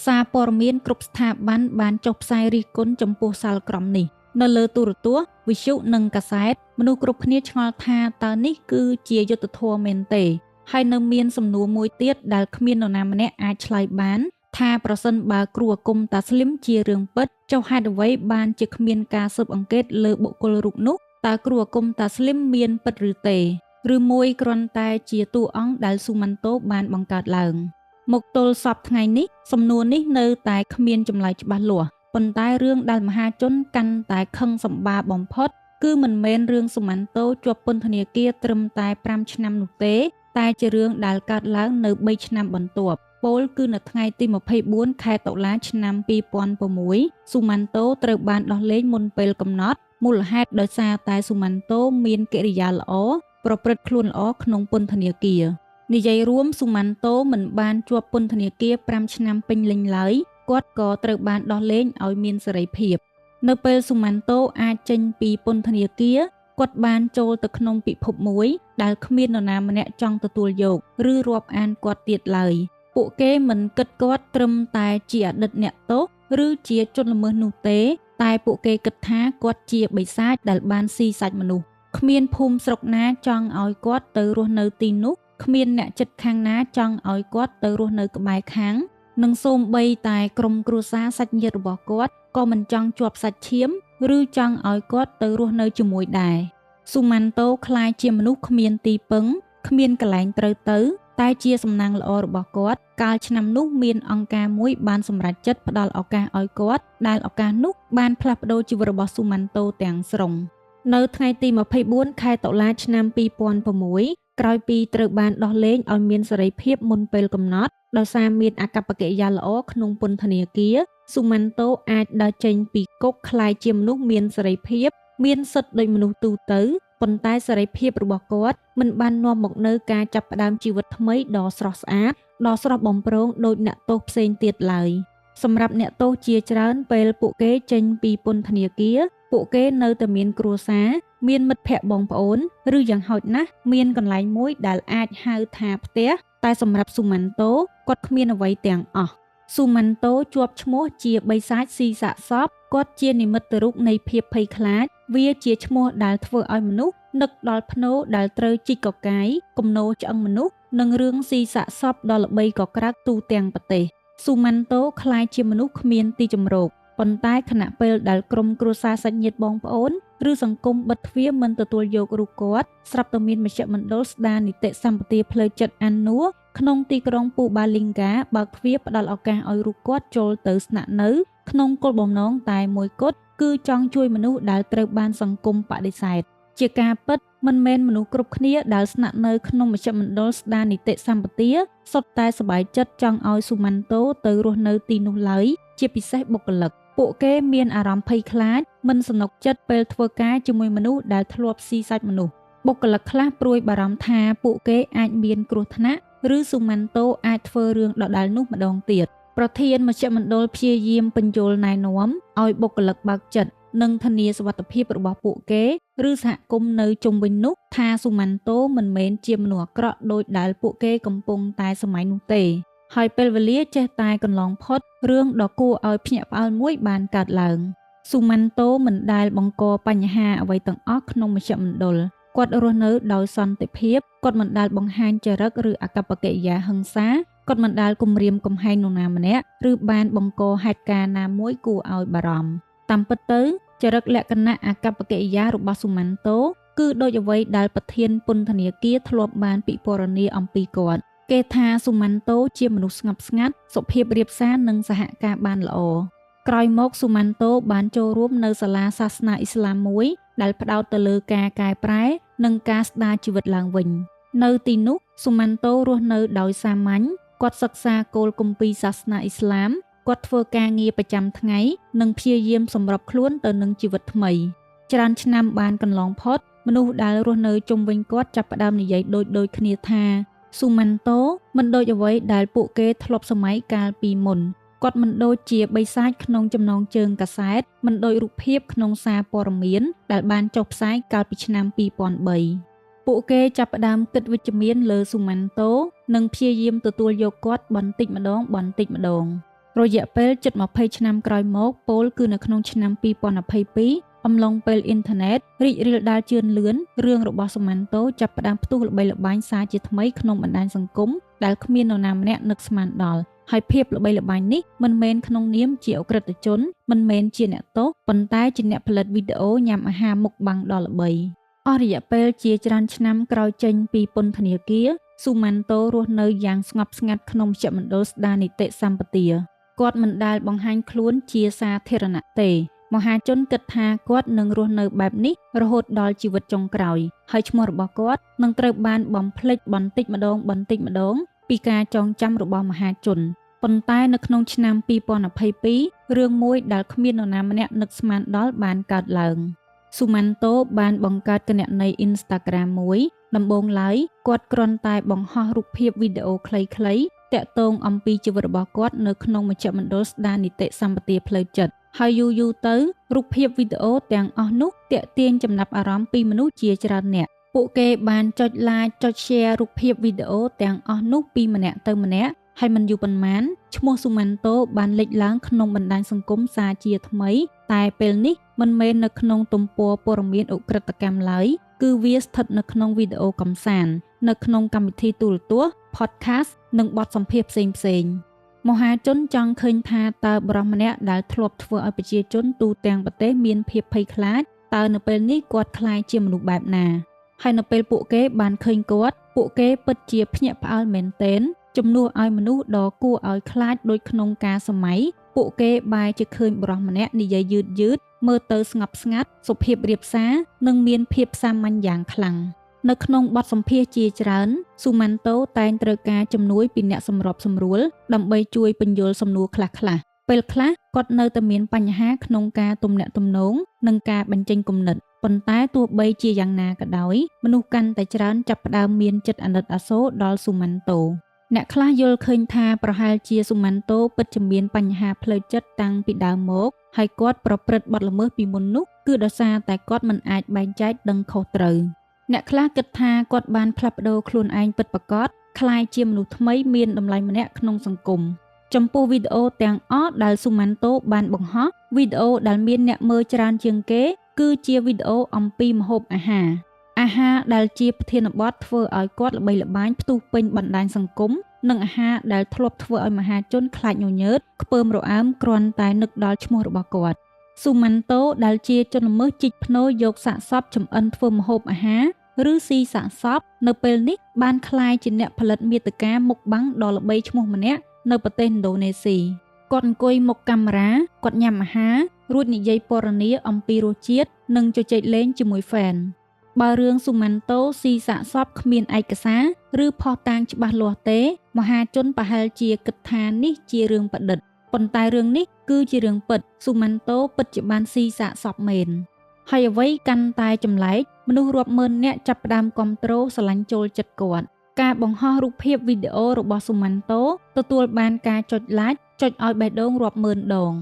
សារព័ត៌មានគ្រប់ស្ថាប័នបានចុះផ្សាយរិះគន់ចំពោះសាលក្រមនេះនៅលើទូរទស្សន៍វិទ្យុនិងកាសែតមនុស្សគ្រប់គ្នាឆ្ងល់ថាតើនេះគឺជាយុត្តិធម៌មែនទេហើយនៅមានសំណួរមួយទៀតដែលគ្មាននរណាម្នាក់អាចឆ្លើយបានថាប្រសិនបើគ្រូអាគមតាស្លីមជារឿងពិតចុះហេតុអ្វីបានជាគ្មានការស៊ើបអង្កេតលើបុគ្គលរូបនោះតើគ្រូអាគមតាស្លីមមានពិតឬទេឬមួយគ្រាន់តែជាតួអង្គដែលស៊ូម៉ាន់តូបានបង្កើតឡើងមកទល់សពថ្ងៃនេះសំណួរនេះនៅតែគ្មានចម្លើយច្បាស់លាស់ប៉ុន្តែរឿងដែលមហាជនកាន់តែខឹងសម្បារបំផុតគឺមិនមែនរឿងស៊ូម៉ាន់តូជាប់ពន្ធនាគារត្រឹមតែ5ឆ្នាំនោះទេតែជារឿងដែលកើតឡើងនៅ3ឆ្នាំបន្ទាប់ពោលគឺនៅថ្ងៃទី24ខែតុលាឆ្នាំ2006ស៊ូម៉ាន់តូត្រូវបានដោះលែងមុនពេលកំណត់មូលហេតុដោយសារតែស៊ូម៉ាន់តូមានកិរិយាល្អប្រព្រឹត្តខ្លួនល្អក្នុងពន្ធនាគារនិយាយរួមស៊ូម៉ាន់តូមិនបានជាប់ពន្ធនាគារ5ឆ្នាំពេញលេញឡើយគាត់ក៏ត្រូវបានដោះលែងឲ្យមានសេរីភាពនៅពេលស៊ូម៉ាន់តូអាចចេញពីពន្ធនាគារគាត់បានចូលទៅក្នុងពិភពមួយដែលគ្មាននរណាម្នាក់ចង់ទទួលយកឬរាប់អានគាត់ទៀតឡើយពួកគេមិនគិតគាត់ត្រឹមតែជាអតីតអ្នកទោសឬជាជនល្មើសនោះទេតែពួកគេគិតថាគាត់ជាបិសាចដែលបានស៊ីសាច់មនុស្សគ្មានភូមិស្រុកណាចង់ឲ្យគាត់ទៅរស់នៅទីនោះគ្មានអ្នកជិតខាងណាចង់ឲ្យគាត់ទៅរស់នៅក្បែរខាងនិងសូម្បីតែក្រុមគ្រួសារសាច់ញាតិរបស់គាត់ក៏មិនចង់ជាប់សាច់ឈាមឬចង់ឲ្យគាត់ទៅរស់នៅជាមួយដែរស៊ូម៉ាន់តូក្លាយជាមនុស្សគ្មានទីពឹងគ្មានកន្លែងត្រូវទៅតែជាសំណាងល្អរបស់គាត់កាលឆ្នាំនោះមានអង្គការមួយបានសម្រេចចិត្តផ្ដល់ឱកាសឲ្យគាត់ដែលឱកាសនោះបានផ្លាស់ប្ដូរជីវិតរបស់ស៊ូម៉ាន់តូទាំងស្រុងនៅថ្ងៃទី24ខែតុលាឆ្នាំ2006ក្រោយពីត្រូវបានដោះលែងឲ្យមានសេរីភាពមុនពេលកំណត់ដោយសារមានអាកប្បកិរិយាល្អក្នុងពន្ធនាគារស៊ូម៉ាន់តូអាចដើរចេញពីគុកក្លាយជាមនុស្សមានសេរីភាពមានសិទ្ធិដូចមនុស្សទូទៅប៉ុន្តែសេរីភាពរបស់គាត់មិនបាននាំមកនូវការចាប់ផ្ដើមជីវិតថ្មីដ៏ស្រស់ស្អាតដ៏ស្រស់បំព្រងដូចអ្នកទោសផ្សេងទៀតឡើយសម្រាប់អ្នកទោសជាច្រើនពេលពួកគេចេញពីពន្ធនាគារពួកគេនៅតែមានគ្រួសារមានមិត្តភ័ក្តិបងប្អូនឬយ៉ាងហោចណាស់មានកន្លែងមួយដែលអាចហៅថាផ្ទះតែសម្រាប់ស៊ូម៉ាន់តូគាត់គ្មានអ្វីទាំងអស់ស៊ូម៉ាន់តូជាប់ឈ្មោះជាបិសាចស៊ីសាកសពគាត់ជានិមិត្តរូបនៃភាពភ័យខ្លាចវាជាឈ្មោះដែលធ្វើឲ្យមនុស្សនឹកដល់ភ្នូដែលត្រូវជីកកកាយគំនោឆ្អឹងមនុស្សនិងរឿងស៊ីសាកសពដ៏ល្បីកក្រើកទូទាំងប្រទេសស៊ូម៉ាន់តូក្លាយជាមនុស្សគ្មានទីជម្រកប៉ុន្តែខណៈពេលដែលក្រុមគ្រួសារសាច់ញាតិបងប្អូនឬសង្គមបិទទ្វារមិនទទួលយករូបគាត់ស្រាប់តែមានមជ្ឈមណ្ឌលស្ដារនីតិសម្បទាផ្លូវចិត្តអាននួ ក្នុងទីក្រុងពូបាលីងកាបើកទ្វារផ្ដល់ឱកាសឲ្យរូបគាត់ចូលទៅស្នាក់នៅក្នុងគោលបំណងតែមួយគត់គឺចង់ជួយមនុស្សដែលត្រូវបានសង្គមបដិសេធជាការពិតមិនមែនមនុស្សគ្រប់គ្នាដែលស្នាក់នៅក្នុងមជ្ឈមណ្ឌលស្ដារនីតិសម្បទាសុទ្ធតែសប្បាយចិត្តចង់ឲ្យស៊ូម៉ាន់តូទៅរស់នៅទីនោះឡើយជាពិសេសបុគ្គលិកពួកគេមានអារម្មណ៍ភ័យខ្លាចមិនសនុកចិត្តពេលធ្វើការជាមួយមនុស្សដែលធ្លាប់ស៊ីសាច់មនុស្សបុគ្គលិកខ្លះព្រួយបារម្ភថាពួកគេអាចមានគ្រោះថ្នាក់ឬស៊ូម៉ាន់តូអាចធ្វើរឿងដដែលនោះម្ដងទៀតប្រធានមជ្ឈមណ្ឌលព្យាយាមបញ្យល់ណែនាំឲ្យបុគ្គលិកបើកចិត្តនិងធានាសុវត្ថិភាពរបស់ពួកគេឬសហគមន៍នៅជុំវិញនោះថាស៊ូម៉ាន់តូមិនមែនជាមនុស្សអាក្រក់ដោយដែលពួកគេកំពុងតែសម័យនោះទេហើយពេលវេលាចេះតែកន្លងផុតរឿងដ៏គួរឲ្យភ្ញាក់ផ្អើលមួយបានកើតឡើងស៊ូម៉ាន់តូមិនដែលបង្កបញ្ហាអ្វីទាំងអស់ក្នុងមជ្ឈមណ្ឌលគាត់រស់នៅដោយសន្តិភាពគាត់មិនដែលបង្ហាញចរិតឬអកប្បកិរិយាហិង្សាគាត់មិនដែលគំរាមកំហែងនរណាម្នាក់ឬបានបង្កហេតុការណ៍ណាមួយគួរឲ្យបារម្ភតាមពិតទៅចរិតលក្ខណៈអកប្បកិរិយារបស់ស៊ូម៉ាន់តូគឺដូចអ្វីដែលប្រធានពន្ធនាគារធ្លាប់បានពិពណ៌នាអំពីគាត់គេថាស៊ូម៉ាន់តូជាមនុស្សស្ងប់ស្ងាត់សុភាពរាបសារនិងសហការបានល្អក្រោយមកស៊ូម៉ាន់តូបានចូលរួមនៅសាលាសាសនាអ៊ីស្លាមមួយដែលផ្ដោតទៅលើការកែប្រែនិងការស្ដារជីវិតឡើងវិញនៅទីនោះស៊ូម៉ាន់តូរស់នៅដោយសាមញ្ញគាត់សិក្សាគោលគម្ពីរសាសនាអ៊ីស្លាមគាត់ធ្វើការងារប្រចាំថ្ងៃនិងព្យាយាមសម្របខ្លួនទៅនឹងជីវិតថ្មីច្រើនឆ្នាំបានកន្លងផុតមនុស្សដែលរស់នៅជុំវិញគាត់ចាប់ផ្ដើមនិយាយដូចគ្នាថាស៊ូម៉ាន់តូមិនដូចអ្វីដែលពួកគេធ្លាប់សម័យកាលពីមុនគាត់មិនដូចជាបិសាចក្នុងចំណងជើងកាសែតមិនដូចរូបភាពក្នុងសារព័ត៌មានដែលបានចុះផ្សាយកាលពីឆ្នាំ2003ពួកគេចាប់ផ្ដើមគិតវិជ្ជមានលើស៊ូម៉ាន់តូនិងព្យាយាមទទួលយកគាត់បន្តិចម្ដងរយៈពេលជិត20ឆ្នាំក្រោយមកពោលគឺនៅក្នុងឆ្នាំ2022អំឡុងពេលអ៊ីនធឺណិតរីករាលដាលជឿនលឿនរឿងរបស់ស៊ូម៉ាន់តូចាប់ផ្ដើមផ្ទុះល្បីល្បាញសារជាថ្មីក្នុងបណ្ដាញសង្គមដែលគ្មាននរណាម្នាក់នឹកស្មានដល់ហើយភាពល្បីល្បាញនេះមិនមែនក្នុងនាមជាអក្រិតជនមិនមែនជាអ្នកទោសប៉ុន្តែជាអ្នកផលិតវីដេអូញ៉ាំអាហារមុខបាំងដ៏ល្បីអស់រយៈពេលជាច្រើនឆ្នាំក្រោយចេញពីពន្ធនាគារស៊ូម៉ាន់តូរស់នៅយ៉ាងស្ងប់ស្ងាត់ក្នុងមជ្ឈមណ្ឌលស្ដារនីតិសម្បទាគាត់មិនដែលបង្ហាញខ្លួនជាសាធារណៈទេមហាជនគិតថាគាត់នឹងរស់នៅបែបនេះរហូតដល់ជីវិតចុងក្រោយហើយឈ្មោះរបស់គាត់នឹងត្រូវបានបំភ្លេចបន្តិចម្ដងពីការចងចាំរបស់មហាជនប៉ុន្តែនៅក្នុងឆ្នាំ2022រឿងមួយដែលគ្មាននរណាម្នាក់នឹកស្មានដល់បានកើតឡើងស៊ូម៉ាន់តូបានបង្កើតគណនី Instagram មួយដំបូងឡើយគាត់គ្រាន់តែបង្ហោះរូបភាពវីដេអូខ្លីៗតាក់ទងអំពីជីវិតរបស់គាត់នៅក្នុងមជ្ឈមណ្ឌលស្ដារនីតិសម្បទាផ្លូវចិត្តហើយយូរទៅរូបភាពវីដេអូទាំងអស់នោះទាក់ទាញចំណាប់អារម្មណ៍ពីមនុស្សជាច្រើនអ្នកពួកគេបានចុច like ចុច share រូបភាពវីដេអូទាំងអស់នោះពីម្នាក់ទៅម្នាក់ហើយមិនយូរប៉ុន្មានឈ្មោះស៊ូម៉ាន់តូបានលេចឡើងក្នុងបណ្ដាញសង្គមសារជាថ្មីតែពេលនេះមិនមែននៅក្នុងទំព័រព័ត៌មានឧក្រិដ្ឋកម្មឡើយគឺវាស្ថិតនៅក្នុងវីដេអូកម្សាន្តនៅក្នុងកម្មវិធីទូរទស្សន៍ podcast និងបទសម្ភាសន៍ផ្សេងមហាជនចង់ឃើញថាតើបរិសម្នាក់ដែលធ្លាប់ធ្វើឲ្យប្រជាជនទូទាំងប្រទេសមានភាពភ័យខ្លាចតើនៅពេលនេះគាត់ក្លាយជាមនុស្សបែបណាហើយនៅពេលពួកគេបានឃើញគាត់ពួកគេពិតជាភ្ញាក់ផ្អើលមែនទែនជំនួសឲ្យមនុស្សដ៏គួរឲ្យខ្លាចដូចក្នុងការសម័យពួកគេបែរជាឃើញបរិសម្នាក់និយាយយឺតមើលទៅស្ងប់ស្ងាត់សុភាពរាបសារនិងមានភាពសាមញ្ញយ៉ាងខ្លាំងនៅក្នុងបទសម្ភាសន៍ជាច្រើនស៊ូម៉ាន់តូតែងត្រូវការជំនួយពីអ្នកសម្របសម្រួលដើម្បីជួយពន្យល់សំណួរខ្លះៗពេលខ្លះគាត់នៅតែមានបញ្ហាក្នុងការទំនាក់ទំនងនិងការបញ្ចេញគំនិតប៉ុន្តែទោះបីជាយ៉ាងណាក៏ដោយមនុស្សកាន់តែច្រើនចាប់ផ្ដើមមានចិត្តអាណិតអាសូរដល់ស៊ូម៉ាន់តូអ្នកខ្លះយល់ឃើញថាប្រហែលជាស៊ូម៉ាន់តូពិតជាមានបញ្ហាផ្លូវចិត្តតាំងពីដើមមកហើយគាត់ប្រព្រឹត្តបទល្មើសពីមុននោះគឺដោយសារតែគាត់មិនអាចបែងចែកដឹងខុសត្រូវអ្នកខ្លះគិតថាគាត់បានផ្លាស់ប្ដូរខ្លួនឯងពិតប្រាកដក្លាយជាមនុស្សថ្មីមានតម្លៃម្នាក់ក្នុងសង្គមចំពោះវីដេអូទាំងអស់ដែលស៊ូម៉ាន់តូបានបង្ហោះវីដេអូដែលមានអ្នកមើលច្រើនជាងគេគឺជាវីដេអូអំពីម្ហូបអាហារដែលជាប្រធានបទធ្វើឲ្យគាត់ល្បីល្បាញផ្ទុះពេញបណ្ដាញសង្គមនិងអាហារដែលធ្លាប់ធ្វើឲ្យមហាជនខ្លាចញញើតខ្ពើមរអើមគ្រាន់តែនឹកដល់ឈ្មោះរបស់គាត់ស៊ូម៉ាន់តូដែលជាជនល្មើសជីកភ្នូរយកសាកសពចំអិនធ្វើម្ហូបអាហារ ឬស៊ីសាកសពនៅពេលនេះបានក្លាយជាអ្នកផលិតមាតិកាមុខបាំងដ៏ល្បីឈ្មោះម្នាក់នៅប្រទេសឥណ្ឌូនេស៊ីគាត់អង្គុយមុខកាមេរ៉ាគាត់ញ៉ាំអាហាររួចនិយាយពណ៌នាអំពីរសជាតិនិងជជែកលេងជាមួយហ្វេនបើរឿងស៊ូម៉ាន់តូស៊ីសាកសពគ្មានឯកសារឬភស្តុតាងច្បាស់លាស់ទេមហាជនប្រហែលជាគិតថានេះជារឿងប្រឌិតប៉ុន្តែរឿងនេះគឺជារឿងពិតស៊ូម៉ាន់តូពិតជាបានស៊ីសាកសពមែនហើយអ្វីកាន់តែចម្លែកមនុស្សរាប់ម៉ឺននាក់ចាប់ផ្ដើមគាំទ្រស្រឡាញ់ចូលចិត្តគាត់ការបង្ហោះរូបភាពវីដេអូរបស់ស៊ូម៉ាន់តូទទួលបានការចុច like ចុចឲ្យបេះដូងរាប់ម៉ឺនដង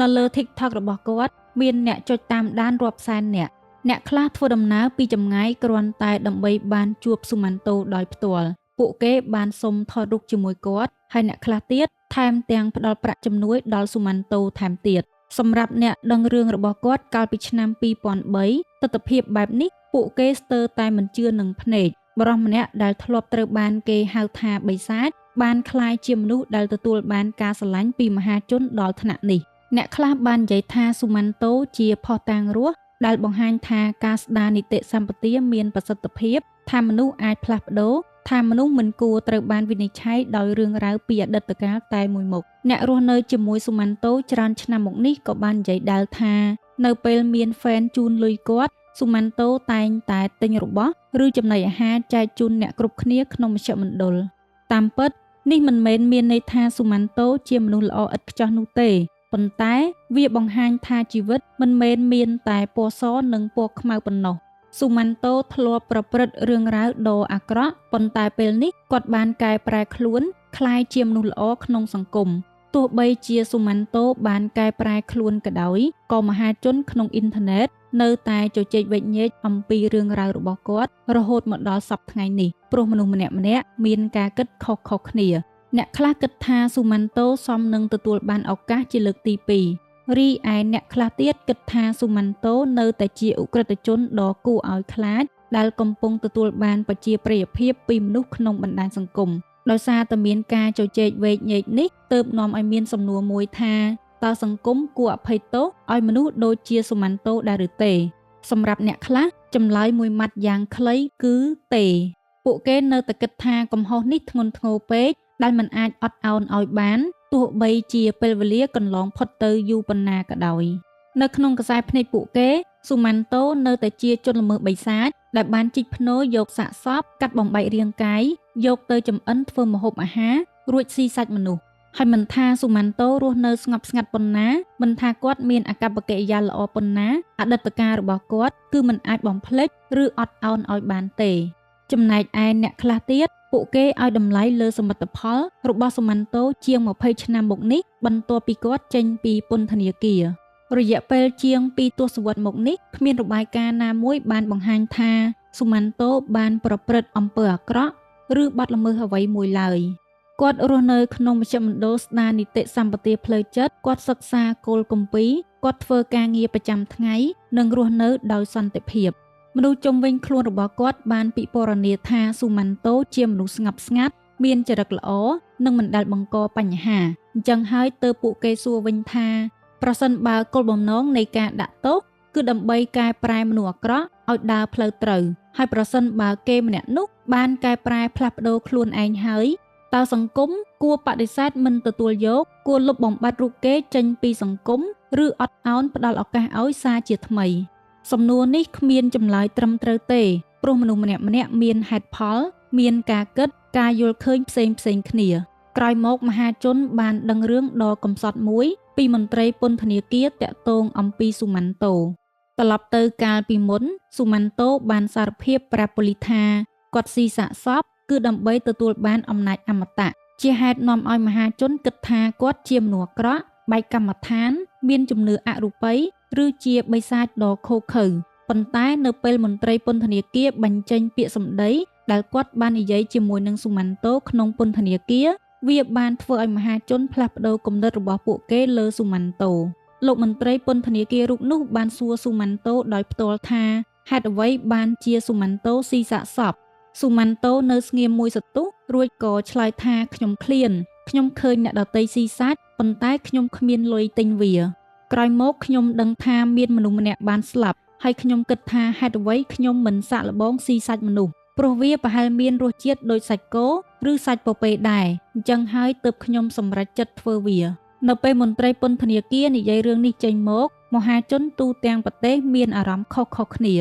នៅលើ TikTok របស់គាត់មានអ្នកចុចតាមដានរាប់សែនអ្នកខ្លះធ្វើដំណើរពីចម្ងាយគ្រាន់តែដើម្បីបានជួបស៊ូម៉ាន់តូដោយផ្ទាល់ពួកគេបានសុំថតរូបជាមួយគាត់ហើយអ្នកខ្លះទៀតថែមទាំងផ្ដល់ប្រាក់ជំនួយដល់ស៊ូម៉ាន់តូថែមទៀតសម្រាប់អ្នកដឹងរឿងរបស់គាត់កាលពីឆ្នាំ2003ទស្សនវិជ្ជាបែបនេះពួកគេស្ទើរតែមិនជឿនឹងភ្នែកបរិសម្នាក់ដែលធ្លាប់ត្រូវបានគេហៅថាបិសាចបានក្លាយជាមនុស្សដែលទទួលបានការស្រឡាញ់ពីមហាជនដល់ថ្នាក់នេះអ្នកខ្លះបាននិយាយថាស៊ូម៉ាន់តូជាភស្តុតាងរស់ដែលបង្ហាញថាការស្ដារនីតិសម្បទាមានប្រសិទ្ធភាពថាមនុស្សអាចផ្លាស់ប្ដូរថាមនុស្សមិនគួរត្រូវបានវិនិច្ឆ័យដោយរឿងរ៉ាវពីអតីតកាលតែមួយមុខអ្នករស់នៅជាមួយស៊ូម៉ាន់តូច្រើនឆ្នាំមកនេះក៏បាននិយាយដែរថានៅពេលមានហ្វេនជូនលុយគាត់ស៊ូម៉ាន់តូតែងតែទិញរបស់ឬចំណីអាហារចែកជូនអ្នកគ្រប់គ្នាក្នុងមជ្ឈមណ្ឌលតាមពិតនេះមិនមែនមានន័យថាស៊ូម៉ាន់តូជាមនុស្សល្អឥតខ្ចោះនោះទេប៉ុន្តែវាបង្ហាញថាជីវិតមិនមែនមានតែពណ៌សនិងពណ៌ខ្មៅប៉ុណ្ណោះស៊ូម៉ាន់តូធ្លាប់ប្រព្រឹត្តរឿងរ៉ាវដ៏អាក្រក់ប៉ុន្តែពេលនេះគាត់បានកែប្រែខ្លួនក្លាយជាមនុស្សល្អក្នុងសង្គមទោះបីជាស៊ូម៉ាន់តូបានកែប្រែខ្លួនក៏ដោយក៏មហាជនក្នុងអ៊ីនធឺណិតនៅតែជជែកវែកញែកអំពីរឿងរ៉ាវរបស់គាត់រហូតមកដល់សប្តាហ៍ថ្ងៃនេះព្រោះមនុស្សម្នាក់ៗមានការគិតខុសៗគ្នាអ្នកខ្លះគិតថាស៊ូម៉ាន់តូសមនឹងទទួលបានឱកាសជាលើកទី2រីឯអ្នកខ្លះទៀតគិតថាស៊ូម៉ាន់តូនៅតែជាឧក្រិដ្ឋជនដ៏គួរឲ្យខ្លាចដែលកំពុងទទួលបានប្រជាប្រិយភាពពីមនុស្សក្នុងបណ្ដាញសង្គមដោយសារតែមានការជជែកវែកញែកនេះទើបនាំឲ្យមានសំណួរមួយថាតើសង្គមគួរអភ័យទោសឲ្យមនុស្សដូចជាស៊ូម៉ាន់តូដែរឬទេសម្រាប់អ្នកខ្លះចម្លើយមួយម៉ាត់យ៉ាងខ្លីគឺទេពួកគេនៅតែគិតថាកំហុសនេះធ្ងន់ធ្ងរពេកដែលមិនអាចអត់ឱនឲ្យបានទោះបីជាពេលវេលាកន្លងផុតទៅយូរប៉ុណ្ណាក៏ដោយនៅក្នុងខ្សែភ្នែកពួកគេស៊ូម៉ាន់តូនៅតែជាជនល្មើសបិសាចដែលបានជីកភ្នូរយកសាកសពកាត់បំបែករាងកាយយកទៅចម្អិនធ្វើម្ហូបអាហាររួចស៊ីសាច់មនុស្សហើយមិនថាស៊ូម៉ាន់តូរស់នៅស្ងប់ស្ងាត់ប៉ុណ្ណាមិនថាគាត់មានអាកប្បកិរិយាល្អប៉ុណ្ណាអតីតកាលរបស់គាត់គឺមិនអាចបំភ្លេចឬអត់ឱនឲ្យបានទេចំណែកឯអ្នកខ្លះទៀតពួកគេឲ្យតម្លៃលើសមិទ្ធផលរបស់ស៊ូម៉ាន់តូជាង20ឆ្នាំមកនេះបន្ទាប់ពីគាត់ចេញពីពន្ធនាគាររយៈពេលជាង2ទសវត្សរ៍មកនេះគ្មានរបាយការណ៍ណាមួយបានបង្ហាញថាស៊ូម៉ាន់តូបានប្រព្រឹត្តអំពើអាក្រក់ឬបទល្មើសអ្វីមួយឡើយគាត់រស់នៅក្នុងមជ្ឈមណ្ឌលស្ដារនីតិសម្បទាផ្លូវចិត្តគាត់សិក្សាគោលគម្ពីរគាត់ធ្វើការងារប្រចាំថ្ងៃនិងរស់នៅដោយសន្តិភាពមនុស្សជុំវិញខ្លួនរបស់គាត់បានពិពណ៌នាថាស៊ូម៉ាន់តូជាមនុស្សស្ងប់ស្ងាត់មានចរិតល្អនិងមិនដែលបង្កបញ្ហាអញ្ចឹងហើយទើបពួកគេសួរវិញថាប្រសិនបើគោលបំណងនៃការដាក់ទោសគឺដើម្បីកែប្រែមនុស្សអាក្រក់ឲ្យដើរផ្លូវត្រូវហើយប្រសិនបើគេម្នាក់នោះបានកែប្រែផ្លាស់ប្ដូរខ្លួនឯងហើយតើសង្គមគួរបដិសេធមិនទទួលយកគួរលុបបំបាត់រូបគេចេញពីសង្គមឬអត់ឱនផ្ដល់ឱកាសឲ្យសារជាថ្មីសំណួរនេះគ្មានចម្លើយត្រឹមត្រូវទេព្រោះមនុស្សម្នាក់ៗមានហេតុផលមានការគិតការយល់ឃើញផ្សេងគ្នាក្រោយមកមហាជនបានដឹងរឿងដ៏កំសត់មួយពីមន្ត្រីពន្ធនាគារតាក់ទងអំពីស៊ូម៉ាន់តូត្រឡប់ទៅកាលពីមុនស៊ូម៉ាន់តូបានសារភាពប្រាប់ប៉ូលីសថាគាត់ស៊ីសាកសពគឺដើម្បីទទួលបានអំណាចអមតៈជាហេតុនាំឲ្យមហាជនគិតថាគាត់ជាមនុស្សអាក្រក់បែកកម្មដ្ឋានមានជំនឿអរូបីឬជាបិសាចដ៏ឃោរឃៅប៉ុន្តែនៅពេលមន្ត្រីពន្ធនាគារបញ្ចេញពាក្យសម្ដីដែលគាត់បាននិយាយជាមួយនឹងស៊ូម៉ាន់តូក្នុងពន្ធនាគារវាបានធ្វើឲ្យមហាជនផ្លាស់ប្ដូរគំនិតរបស់ពួកគេលើស៊ូម៉ាន់តូលោកមន្ត្រីពន្ធនាគាររូបនោះបានសួរស៊ូម៉ាន់តូដោយផ្ទាល់ថាហេតុអ្វីបានជាស៊ូម៉ាន់តូស៊ីសាកសពស៊ូម៉ាន់តូនៅស្ងៀមមួយសន្ទុះរួចក៏ឆ្លើយថាខ្ញុំឃ្លានខ្ញុំឃើញអ្នកដទៃស៊ីសាច់ប៉ុន្តែខ្ញុំគ្មានលុយទិញវាក្រោយមកខ្ញុំដឹងថាមានមនុស្សម្នាក់បានស្លាប់ ហើយខ្ញុំគិតថាហេតុអ្វីខ្ញុំមិនសាកល្បងស៊ីសាច់មនុស្សព្រោះវាប្រហែលមានរសជាតិដូចសាច់គោឬសាច់ពពែដែរអញ្ចឹងហើយទើបខ្ញុំសម្រេចចិត្តធ្វើវានៅពេលមន្ត្រីពន្ធនាគារនិយាយរឿងនេះចេញមកមហាជនទូទាំងប្រទេសមានអារម្មណ៍ខុសៗគ្នា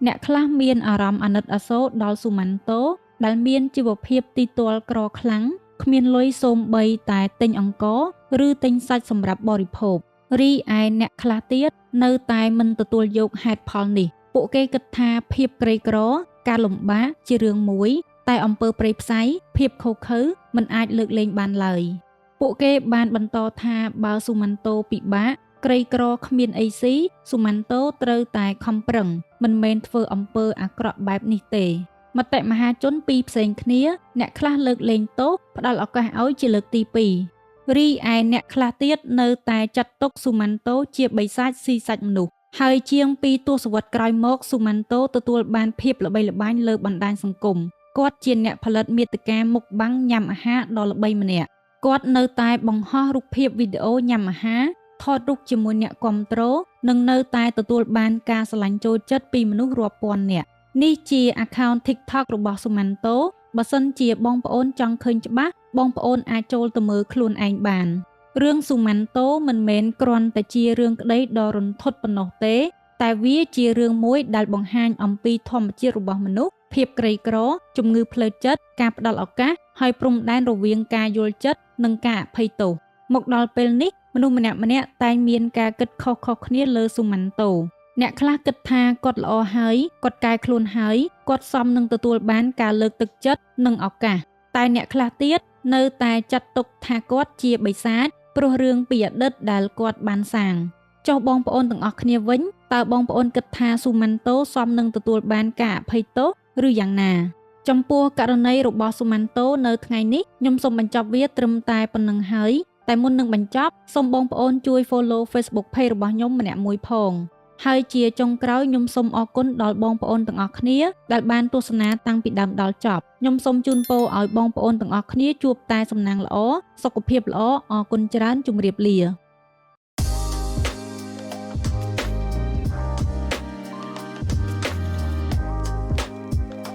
អ្នកខ្លះមានអារម្មណ៍អាណិតអាសូរដល់ស៊ូម៉ាន់តូដែលមានជីវភាពទីទាល់ក្រខ្លាំងគ្មានលុយសូម្បីតែទិញអង្ករឬទិញសាច់សម្រាប់បរិភោគរីឯអ្នកខ្លះទៀតនៅតែមិនទទួលយកហេតុផលនេះពួកគេគិតថាភាពក្រីក្រការលំបាកជារឿងមួយតែអំពើព្រៃផ្សៃភាពខុសខើមិនអាចលើកលែងបានឡើយពួកគេបានបន្តថាបើស៊ូម៉ាន់តូពិបាកក្រីក្រគ្មានអីស៊ីស៊ូម៉ាន់តូត្រូវតែខំប្រឹងមិនមែនធ្វើអំពើអាក្រក់បែបនេះទេមតិមហាជនពីរផ្សេងគ្នាអ្នកខ្លះលើកលែងទោសផ្ដល់ឱកាសឲ្យជាលើកទី2រីឯអ្នកខ្លះទៀតនៅតែចាត់ទុកស៊ូម៉ាន់តូជាបិសាចស៊ីសាច់មនុស្សហើយជាង2ទសវត្សរ៍ក្រោយមកស៊ូម៉ាន់តូទទួលបានភាពល្បីល្បាញលើបណ្ដាញសង្គមគាត់ជាអ្នកផលិតមាតិកាមុខបាំងញ៉ាំអាហារដ៏ល្បីម្នាក់គាត់នៅតែបង្ហោះរូបភាពវីដេអូញ៉ាំអាហារថតរូបជាមួយអ្នកគាំទ្រនិងនៅតែទទួលបានការស្រឡាញ់ចូលចិត្តពីមនុស្សរាប់ពាន់នាក់នេះជា account TikTok របស់ស៊ូម៉ាន់តូបើសិនជាបងប្អូនចង់ឃើញច្បាស់បងប្អូនអាចចូលទៅមើលខ្លួនឯងបានរឿងស៊ូម៉ាន់តូមិនមែនគ្រាន់តែជារឿងក្តីដ៏រន្ធត់ប៉ុណ្ណោះទេតែវាជារឿងមួយដែលបង្ហាញអំពីធម្មជាតិរបស់មនុស្សភាពក្រីក្រជំងឺផ្លូវចិត្តការផ្ដល់ឱកាសហើយព្រំដែនរវាងការយល់ចិត្តនិងការអភ័យទោសមកដល់ពេលនេះមនុស្សម្នាក់ៗតែងមានការគិតខុសៗគ្នាលើស៊ូម៉ាន់តូអ្នកខ្លះគិតថាគាត់ល្អហើយគាត់កែខ្លួនហើយគាត់សមនឹងទទួលបានការលើកទឹកចិត្តនិងឱកាសតែអ្នកខ្លះទៀតនៅតែចាត់ទុកថាគាត់ជាបិសាចព្រោះរឿងពីអតីតដែលគាត់បានសាងចុះបងប្អូនទាំងអស់គ្នាវិញតើបងប្អូនគិតថាស៊ូម៉ាន់តូសមនឹងទទួលបានការអភ័យទោសឬយ៉ាងណាចំពោះករណីរបស់ស៊ូម៉ាន់តូនៅថ្ងៃនេះខ្ញុំសូមបញ្ចប់វាត្រឹមតែប៉ុណ្្នឹងហើយតែមុននឹងបញ្ចប់សូមបងប្អូនជួយ follow Facebook page របស់ខ្ញុំម្នាក់មួយផងហើយជាចុងក្រោយខ្ញុំសូមអរគុណដល់បងប្អូនទាំងអស់គ្នាដែលបានទស្សនាតាំងពីដើមដល់ចប់ខ្ញុំសូមជូនពរឲ្យបងប្អូនទាំងអស់គ្នាជួបតែសំណាងល្អសុខភាពល្អអរគុណច្រើនជម្រាបលា